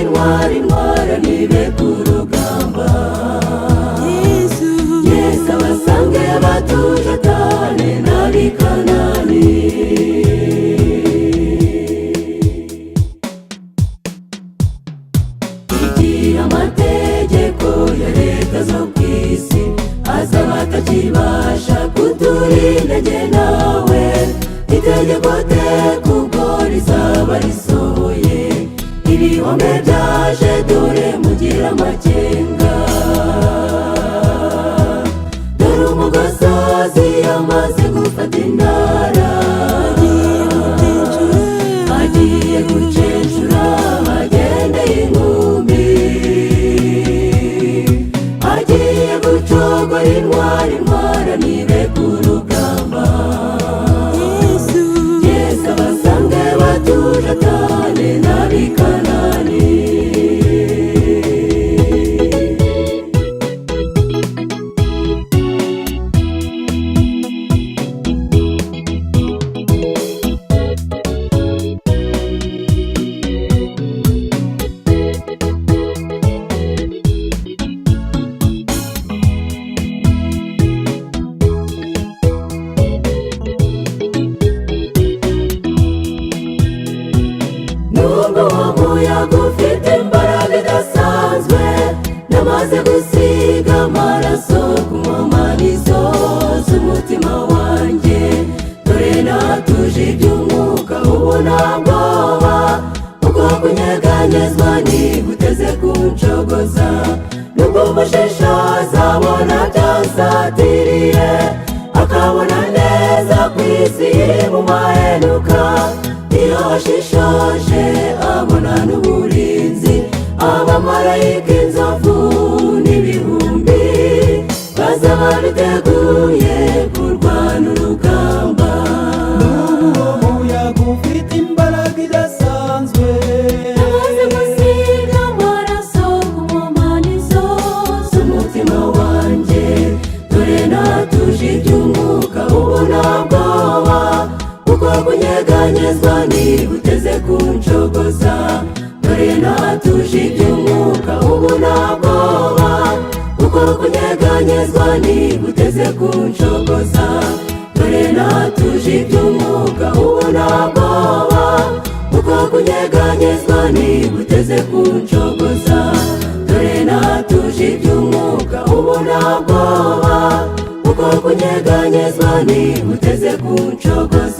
intwari nibe ku rugamba. Yesu abasange batuje atane n'ab'i Kanani. Igihe amategeko ya leta zo ku isi aza batakibasha kuturinda jye nawe, itegeko teka ubwo rizaba risohoye, ibihome byaje dore mugira amakenga. Dore umugosozi yamaze gufata intara, agiye gucenshura agendeye inkumbi, agiye gucogora intwari nibe ku rugamba. Yesu abasange batuje atane n'ab'i Kanani. Nubwo uwo muyaga ufite imbaraga idasanzwe, namaze gusiga amaraso ku nkomanizo z'umutima wanjye. Dore natuje iby'umwuka ubu nta bwoba, uko kunyeganyezwa ntiguteze kunshogoza. Nubwo umushishozi abona byansatiriye, akabona neza ku isi iri mu maheruka, iyo washishoje abona n'uburinzi, abamarayika inzovu n'ibihumbi bazaba biteguye kurwana urugamba. Uwo muyaga ufite imbaraga idasanzwe, namaze gusiga amaraso ku nkomanizo z'umutima wanjye. Dore natuje iby'umwuka ubu nta bwoba, uko kunyeganyezwa ntiguteze kunshogoza. Dore natuje iby'umwuka ubu nta bwoba, uko kunyeganyezwa ntiguteze kunshogoza. Dore natuje iby'umwuka ubu nta bwoba, uko kunyeganyezwa ntiguteze kunshogoza. Dore natuje iby'umwuka ubu nta bwoba, uko kunyeganyezwa ntiguteze kunshogoza.